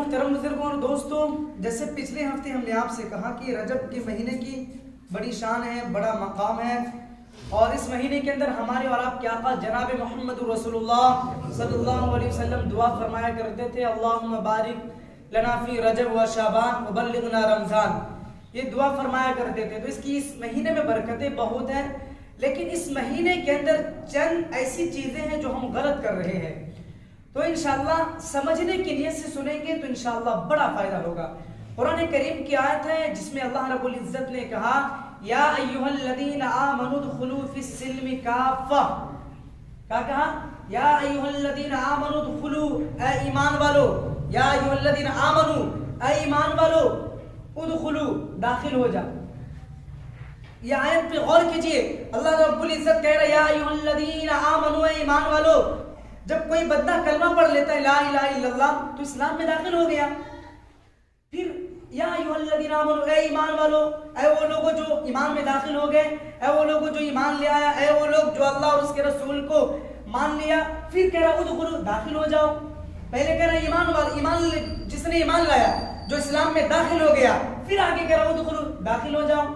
محترم بزرگوں اور دوستوں، جیسے پچھلے ہفتے ہم نے آپ سے کہا کہ رجب کے مہینے کی بڑی شان ہے، بڑا مقام ہے، اور اس مہینے کے اندر ہمارے اور آپ کے آقا جناب محمد رسول اللہ صلی اللہ علیہ وسلم دعا فرمایا کرتے تھے، اللہم بارک لنا فی رجب و شعبان وبلغنا رمضان. یہ دعا فرمایا کرتے تھے. تو اس مہینے میں برکتیں بہت ہیں، لیکن اس مہینے کے اندر چند ایسی چیزیں ہیں جو ہم غلط کر رہے ہیں. تو انشاءاللہ سمجھنے کی نیت سے سنیں گے تو انشاءاللہ بڑا فائدہ ہوگا. قرآن کریم کی آیت ہے جس میں اللہ رب العزت نے کہا یا ایھا الذین آمنوا ادخلوا فی السلم کافہ. کیا کہا؟ یا ایھا الذین آمنوا ادخلوا، اے ایمان والو، یا ایھا الذین آمنوا، اے ایمان والو، ادخلوا، داخل ہو جا. یہ آیت پہ غور کیجئے. اللہ رب العزت کہہ رہا ہے یا ایھا الذین آمنوا، اے ایمان والو. جب کوئی بندہ کلمہ پڑھ لیتا ہے لا الہ الا اللہ تو اسلام میں داخل ہو گیا. پھر یا ایھا الذین آمنوا، اے ایمان والو، اے وہ لوگ جو ایمان میں داخل ہو گئے، اے وہ لوگ جو ایمان لے آیا، اے وہ لوگ جو اللہ اور اس کے رسول کو مان لیا. پھر کہہ رہا ادخلوا، داخل ہو جاؤ. پہلے کہہ رہا ایمان والو، جس نے ایمان لایا، جو اسلام میں داخل ہو گیا. پھر آگے کہہ رہا ادخلوا، داخل ہو جاؤ.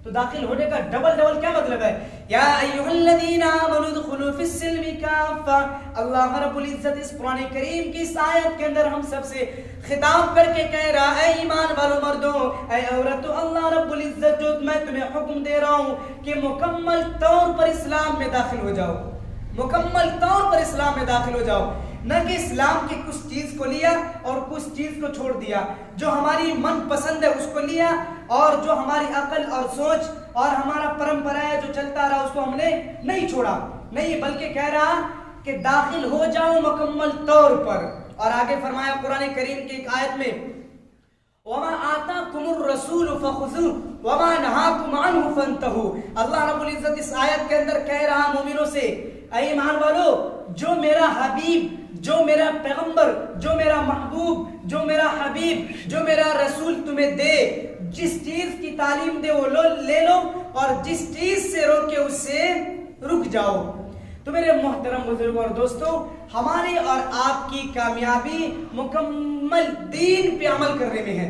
تو داخل ہونے کا ڈبل کیا مطلب ہے؟ یا ایھا الذین آمنوا ادخلوا فی السلم کافہ. اللہ رب العزت اس قرآن کریم کی اس آیت کے اندر ہم سب سے خطاب کر کے کہہ رہا ہے اے ایمان والو مردوں، اے عورتوں، اللہ رب العزت جو میں تمہیں حکم دے رہا ہوں کہ مکمل طور پر اسلام میں داخل ہو جاؤ. مکمل طور پر اسلام میں داخل ہو جاؤ. نہ کہ اسلام کی کچھ چیز کو لیا اور کچھ چیز کو چھوڑ دیا. جو ہماری من پسند ہے اس کو لیا، اور جو ہماری عقل اور سوچ اور ہمارا پرمپرا ہے جو چلتا رہا اس کو ہم نے نہیں چھوڑا. نہیں، بلکہ کہہ رہا کہ داخل ہو جاؤ مکمل طور پر. اور آگے فرمایا قرآن کریم کی ایک آیت میں وَمَا آتَاكُمُ الرَّسُولُ فَخُذُوهُ وَمَا نَهَاكُمْ عَنْهُ فَانْتَهُوا. اللہ رب العزت اس آیت کے اندر کہہ رہا مومنوں سے اے ایمان والو، جو میرا حبیب، جو میرا پیغمبر، جو میرا محبوب، جو میرا حبیب، جو میرا رسول تمہیں دے، جس چیز کی تعلیم دے وہ لے لو، اور جس چیز سے روکے اس سے رک جاؤ. تو میرے محترم بزرگوں اور دوستوں، ہماری اور آپ کی کامیابی مکمل دین پہ عمل کرنے میں ہے.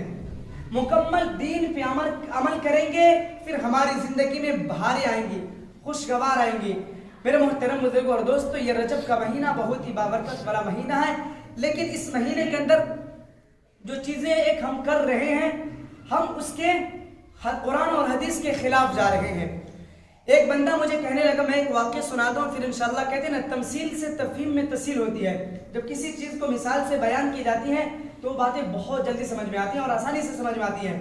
مکمل دین پہ عمل کریں گے پھر ہماری زندگی میں بہاریں آئیں گی، خوشگوار آئیں گی. میرے محترم بزرگوں اور دوستوں، یہ رجب کا مہینہ بہت ہی بابرکت والا مہینہ ہے، لیکن اس مہینے کے اندر جو چیزیں ایک ہم کر رہے ہیں، ہم اس کے قرآن اور حدیث کے خلاف جا رہے ہیں. ایک بندہ مجھے کہنے لگا، میں ایک واقعہ سناتا ہوں پھر انشاءاللہ کہتے ہیں نا تمثیل سے تفہیم میں تصیل ہوتی ہے. جب کسی چیز کو مثال سے بیان کی جاتی ہے تو وہ باتیں بہت جلدی سمجھ میں آتی ہیں اور آسانی سے سمجھ میں آتی ہیں.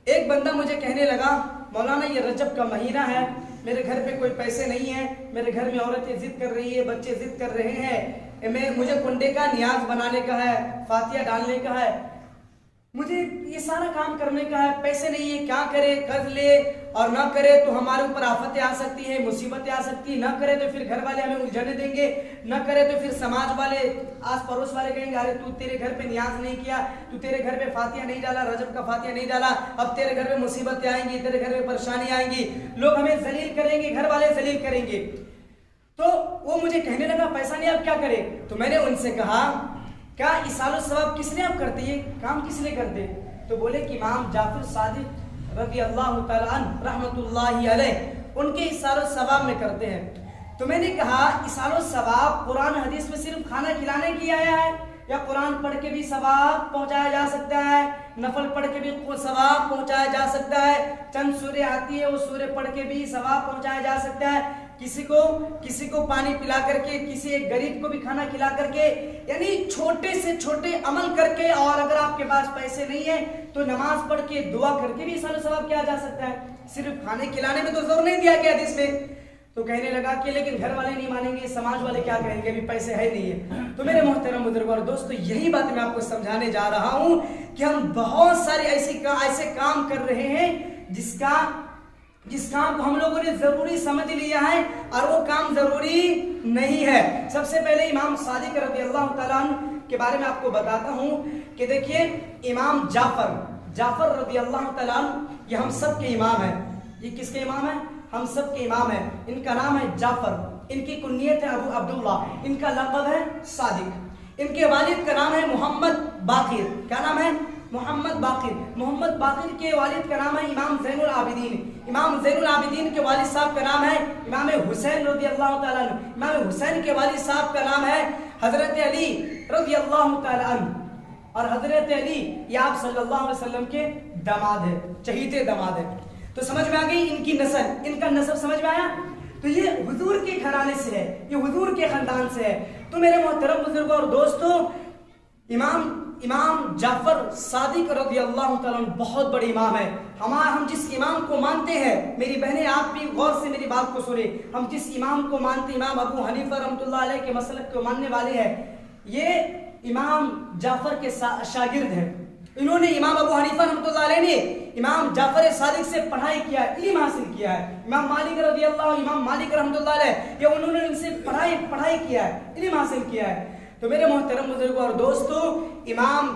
ایک بندہ مجھے کہنے لگا مولانا یہ رجب کا مہینہ ہے، میرے گھر پہ کوئی پیسے نہیں ہیں، میرے گھر میں عورتیں ضد کر رہی ہے، بچے ضد کر رہے ہیں، مجھے کنڈے کا نیاز بنانے کا ہے، فاتحہ ڈالنے کا ہے، مجھے یہ سارا کام کرنے کا ہے، پیسے نہیں ہے، کیا کرے؟ قرض لے، اور نہ کرے تو ہمارے اوپر آفتیں آ سکتی ہیں، مصیبتیں آ سکتی ہیں، نہ کرے تو پھر گھر والے ہمیں الجھنے دیں گے، نہ کرے تو پھر سماج والے، آس پڑوس والے کہیں گے ارے تو تیرے گھر پہ نیاز نہیں کیا، تو تیرے گھر پہ فاتحہ نہیں ڈالا، رجب کا فاتحہ نہیں ڈالا، اب تیرے گھر پہ مصیبتیں آئیں گی، تیرے گھر پہ پریشانی آئیں گی، لوگ ہمیں ذلیل کریں گے، گھر والے ذلیل کریں گے. تو وہ مجھے کہنے لگا پیسہ نہیں اب کیا کرے؟ تو میں نے ان سے کہا کیا ایصال الثواب کس لیے آپ کرتے، یہ کام کس لیے کرتے؟ تو بولے کہ امام جعفر صادق رضی اللہ تعالیٰ عنہ رحمت اللہ علیہ ان کے ایصال الثواب میں کرتے ہیں. تو میں نے کہا ایصال الثواب قرآن حدیث میں صرف کھانا کھلانے کی آیا ہے یا قرآن پڑھ کے بھی ثواب پہنچایا جا سکتا ہے، نفل پڑھ کے بھی ثواب پہنچایا جا سکتا ہے، چند سورے آتی ہے وہ سورے پڑھ کے بھی ثواب پہنچایا جا سکتا ہے، کسی کو پانی پلا کر کے، کسی ایک غریب کو بھی کھانا کھلا کر کے، یعنی چھوٹے سے چھوٹے عمل کر کے، اور اگر آپ کے پاس پیسے نہیں ہیں تو نماز پڑھ کے دعا کر کے بھی ایصال ثواب کیا جا سکتا ہے. صرف کھانے کھلانے میں تو زور نہیں دیا گیا حدیث میں. تو کہنے لگا کہ لیکن گھر والے نہیں مانیں گے، سماج والے کیا کہیں گے، ابھی پیسے ہے نہیں ہے. تو میرے محترم بزرگوں اور دوستو، یہی بات میں آپ کو سمجھانے جا رہا ہوں کہ ہم بہت سارے ایسے کام کر رہے ہیں جس کام کو ہم لوگوں نے ضروری سمجھ لیا ہے اور وہ کام ضروری نہیں ہے. سب سے پہلے امام صادق رضی اللہ تعالیٰ عنہ کے بارے میں آپ کو بتاتا ہوں کہ دیکھیے امام جعفر رضی اللہ تعالیٰ عنہ یہ ہم سب کے امام ہیں. یہ کس کے امام ہیں؟ ہم سب کے امام ہیں. ان کا نام ہے جعفر، ان کی کنیت ہے ابو عبداللہ، ان کا لقب ہے صادق. ان کے والد کا نام ہے محمد باقر. کیا نام ہے؟ محمد باقر. محمد باقر کے والد کا نام ہے امام زین العابدین. امام زین العابدین کے والد صاحب کا نام ہے امام حسین رضی اللہ تعالیٰ عنہ. امام حسین کے والد صاحب کا نام ہے حضرت علی رضی اللہ تعالیٰ عنہ. اور حضرت علی یہ آپ صلی اللہ علیہ وسلم کے داماد ہے, چہیتے داماد ہے. تو سمجھ میں آ گئی ان کی نسل, ان کا نسب سمجھ میں آیا. تو یہ حضور کے گھرانے سے ہے, یہ حضور کے خاندان سے ہے. تو میرے محترم بزرگوں اور دوستوں, امام جعفر صادق رضی اللہ تعالیٰ عنہ بہت بڑے امام ہے. ہم جس امام کو مانتے ہیں, میری بہنیں آپ بھی غور سے میری بات کو سنیں, ہم جس امام کو مانتے ہیں, امام ابو حنیفہ رحمۃ اللہ علیہ کے مسلک کو ماننے والے ہیں, یہ امام جعفر کے شاگرد ہیں. انہوں نے امام ابو حنیفہ رحمۃ اللہ علیہ نے امام جعفر صادق سے پڑھائی کیا ہے, علم حاصل کیا ہے. امام مالک رضی اللہ, امام مالک رحمۃ اللہ علیہ, یہ انہوں نے ان سے پڑھائی کیا ہے, علم حاصل کیا ہے. تو میرے محترم بزرگوں اور دوستوں, امام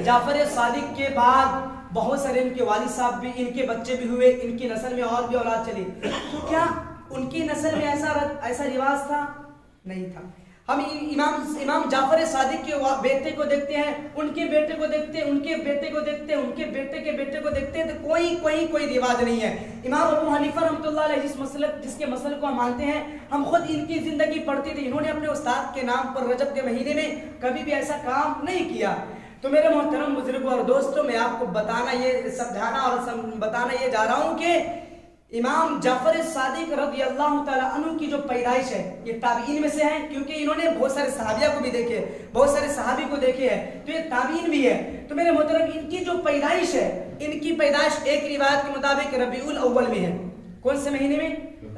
جعفر صادق کے بعد بہت سارے ان کے والد صاحب بھی, ان کے بچے بھی ہوئے, ان کی نسل میں اور بھی اولاد چلی. تو کیا ان کی نسل میں ایسا رواج تھا؟ نہیں تھا. ہم امام جعفر صادق کے بیٹے کو دیکھتے ہیں, ان کے بیٹے کو دیکھتے ہیں, ان کے بیٹے کو دیکھتے ہیں, ان کے بیٹے کے بیٹے کو دیکھتے ہیں, تو کوئی رواج نہیں ہے. امام ابو حنیفہ رحمۃ اللہ علیہ جس کے مسلک کو ہم مانتے ہیں, ہم خود ان کی زندگی پڑھتے تھے. انہوں نے اپنے استاد کے نام پر رجب کے مہینے میں کبھی بھی ایسا کام نہیں کیا. تو میرے محترم بزرگوں اور دوستوں, میں آپ کو سمجھانا اور بتانا یہ جا رہا ہوں کہ امام جعفر صادق رضی اللہ تعالیٰ عنہ کی جو پیدائش ہے, یہ تابعین میں سے ہے, کیونکہ انہوں نے بہت سارے صحابیہ کو بھی دیکھے, بہت سارے صحابی کو دیکھے ہیں, تو یہ تابعین بھی ہے. تو میرے محترم, ان کی جو پیدائش ہے, ان کی پیدائش ایک روایت کے مطابق ربیع الاول میں ہے. کون سے مہینے میں؟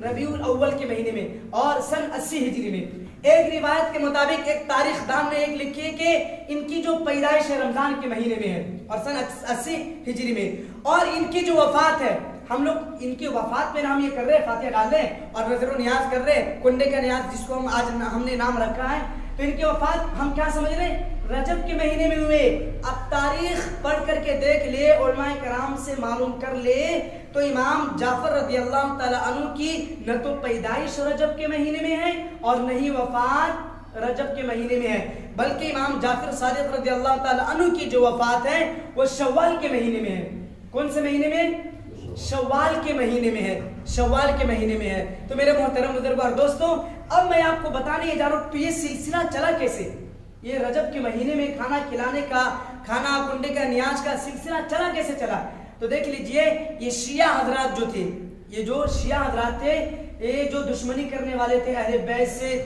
ربیع الاول کے مہینے میں, اور سن 80 ہجری میں. ایک روایت کے مطابق ایک تاریخ دان نے ایک لکھی ہے کہ ان کی جو پیدائش ہے رمضان کے مہینے میں ہے, اور سن 80 ہجری میں. اور ان کی جو وفات ہے, ہم لوگ ان کی وفات میں ہم یہ کر رہے ہیں, فاتحہ ڈال رہے ہیں اور نظر و نیاز کر رہے ہیں, کنڈے کا نیاز جس کو ہم نے نام رکھا ہے. تو ان کی وفات ہم کیا سمجھ رہے ہیں؟ رجب کے مہینے میں ہوئے. اب تاریخ پڑھ کر کے دیکھ لے, علماء کرام سے معلوم کر لے, تو امام جعفر رضی اللہ تعالیٰ عنہ کی نہ تو پیدائش رجب کے مہینے میں ہے اور نہ ہی وفات رجب کے مہینے میں ہے, بلکہ امام جعفر صادق رضی اللہ تعالیٰ عنہ کی جو وفات ہے وہ شوال کے مہینے میں ہے. کون سے مہینے میں؟ شوال کے مہینے میں ہے, شوال کے مہینے میں ہے. تو میرے محترم بزرگوں اور دوستوں, اب میں آپ کو بتانے یہ جا رہا ہوں, تو یہ سلسلہ چلا کیسے, یہ رجب کے مہینے میں کھانا کھلانے کا, کھانا کنڈے کا نیاز کا سلسلہ چلا کیسے چلا. تو دیکھ لیجئے, یہ شیعہ حضرات جو تھے, یہ جو شیعہ حضرات تھے, یہ جو دشمنی کرنے والے تھے اہل بیت سے,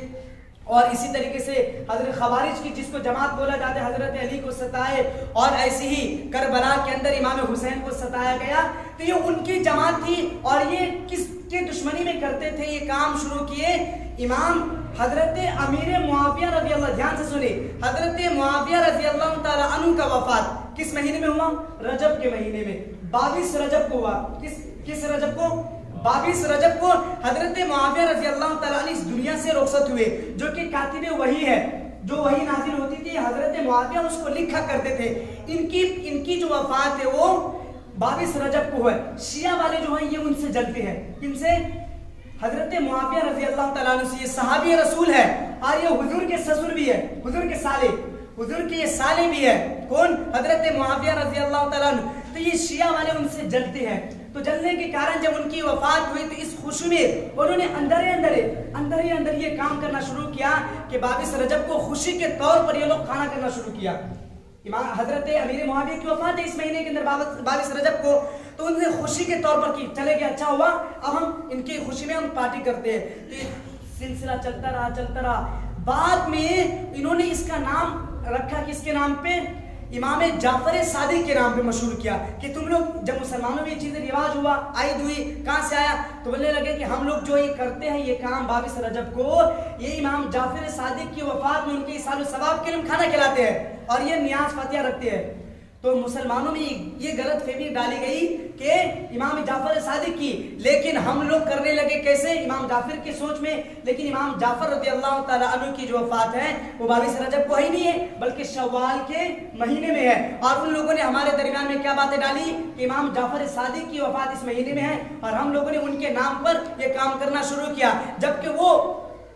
اور اسی طریقے سے حضرت خوارج کی, جس کو جماعت بولا جاتا ہے, حضرت علی کو ستائے, اور ایسی ہی کربلا کے اندر امام حسین کو ستایا گیا. تو یہ ان کی جماعت تھی, اور یہ کس کے دشمنی میں کرتے تھے, یہ کام شروع کیے امام حضرت امیر معاویہ رضی اللہ, دھیان سے سنیں, حضرت معاویہ رضی اللہ تعالیٰ عنہ کا وفات کس مہینے میں ہوا؟ رجب کے مہینے میں, 22 رجب کو ہوا. کس رجب کو؟ 22 رجب کو حضرت معاویہ رضی اللہ تعالیٰ عنہ اس دنیا سے رخصت ہوئے, جو کہ کاتب وحی ہے, جو وحی نازل ہوتی تھی حضرت معاویہ اس کو لکھا کرتے تھے. ان کی جو وفات ہے وہ 22 رجب کو ہے. شیعہ والے جو ہیں یہ ان سے جلتے ہیں. ان سے؟ حضرت معاویہ رضی اللہ تعالیٰ عنہ سے. یہ صحابی رسول ہے, اور یہ حضور کے سسر بھی ہے, حضور کے سالے, حضور کے یہ سالے بھی ہے. کون؟ حضرت معاویہ رضی اللہ تعالیٰ عنہ. تو یہ شیعہ والے ان سے جلتے ہیں. تو جلنے کے کارن جب ان کی وفات ہوئی, تو اس خوشی میں انہوں نے اندر یہ کام کرنا شروع کیا کہ 22 رجب کو خوشی کے طور پر یہ لوگ کھانا کرنا شروع کیا. امام حضرت امیر معاویہ کی وفات ہے اس مہینے کے اندر 22 رجب کو, تو انہوں نے خوشی کے طور پر کی, چلے گیا, اچھا ہوا, اب ہم ان کی خوشی میں ہم پارٹی کرتے ہیں. تو یہ سلسلہ چلتا رہا. بعد میں انہوں نے اس کا نام رکھا, کس کے نام پہ؟ امام جعفر صادق کے نام پہ مشہور کیا. کہ تم لوگ, جب مسلمانوں میں یہ چیزیں رواج ہوا, عائد ہوئی, کہاں سے آیا, تو بولنے لگے کہ ہم لوگ جو یہ کرتے ہیں یہ کام 22 رجب کو, یہ امام جعفر صادق کی وفات میں ان کے اصال و ثواب کے لیے کھانا کھلاتے ہیں اور یہ نیاز فاتحہ رکھتے ہیں. تو مسلمانوں میں یہ غلط فہمی ڈالی گئی کہ امام جعفر صادق کی, لیکن ہم لوگ کرنے لگے کیسے؟ امام جعفر کی سوچ میں. لیکن امام جعفر رضی اللہ تعالیٰ عنہ کی جو وفات ہے وہ 22 رجب کو ہی نہیں ہے, بلکہ شوال کے مہینے میں ہے. اور ان لوگوں نے ہمارے درمیان میں کیا باتیں ڈالی کہ امام جعفر صادق کی وفات اس مہینے میں ہے, اور ہم لوگوں نے ان کے نام پر یہ کام کرنا شروع کیا, جبکہ وہ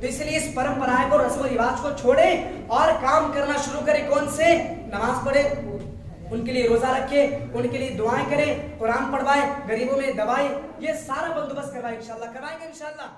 تو اس لیے اس پرمپرا کو رسم و رواج کو چھوڑے اور کام کرنا شروع کرے. کون سے؟ نماز پڑھے, ان کے لیے روزہ رکھے, ان کے لیے دعائیں کرے, قرآن پڑھوائے, غریبوں میں دوائے, یہ سارا بندوبست کروائے. انشاءاللہ کروائیں گے انشاءاللہ.